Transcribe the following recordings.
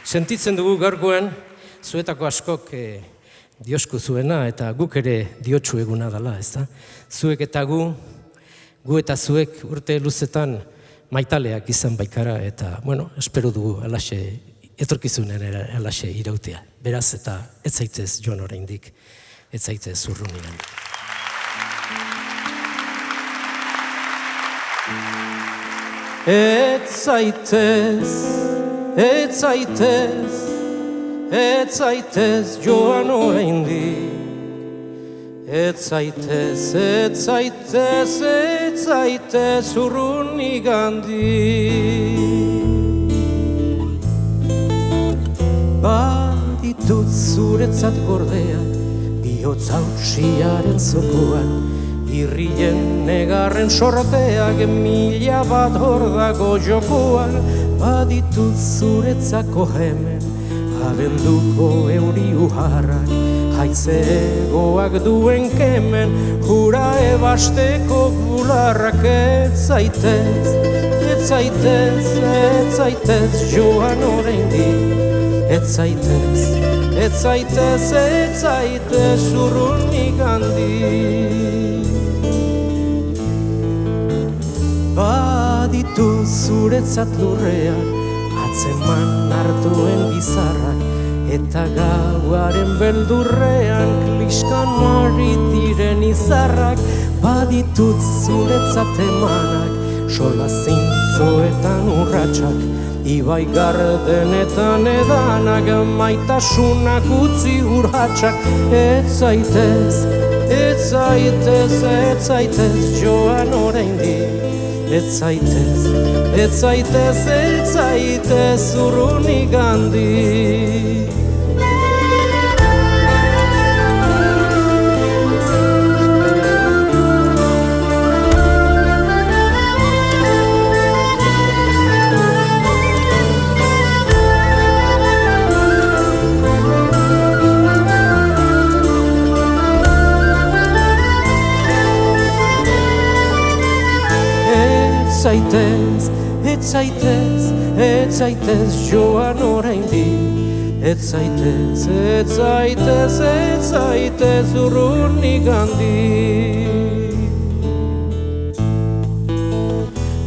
Sentitzen dugu gaurkoan, zuetako askok diosku zuena eta guk ere diotsu eguna dela, ezta? Zuek eta gu eta zuek urte luzetan maitaleak izan baikara eta, espero dugu alaxe, etorkizunen alaxe irautea. Beraz eta ez zaitez joan oraindik, ez zaitez urrunian. Ez zaitez joan oraindik. Ez zaitez urrunik handik. Baditut zuretzat gordea, bihotz hautsiaren zokoan, irrien negarren sorteak mila bat hor dago jokoan. Baditut zuretzako hemen, abenduko euri uharrak, haizegoak duen kemen, hura ebasteko bularrak. Ez zaitez joan oraindik. Ez zaitez urrunik handik. Baditu zuretzat lurrean, atzeman hartuen bizarrak, eta gauaren beldurrean kliskan ari diren izarrak. Baditut zuretzat emanak, sola zintzoetan urratsak, ibai gardenetan edanak, maitasunak utzi urratsak. Ez zaitez joan oraindik. Ez zaitez urrunik handik. Ez zaitez joan oraindik. Ez zaitez urrunik handik.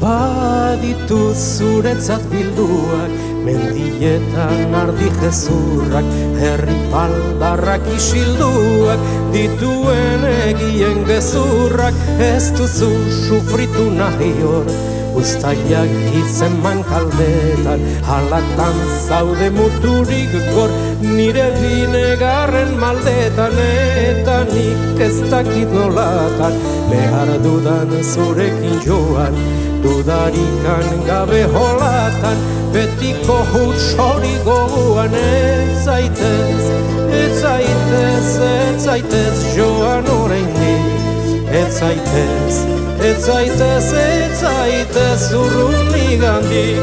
Baditu zuretzat bilduak, mendietan ardi jezurrak, herri baldarrak isilduak, dituen egien gezurrak. Ez duzu sufritu nahi hor, uztaiak hitzeman kaldetan, halatan zaude muturik gor, nire binegarren maldetan, eta nik ez dakit nolatan, behar dudan zurekin joan, dudarikan gabe holatan, betiko huts hori gogoan. Ez zaitez joan oraindik. Ez zaitez urrunik handik.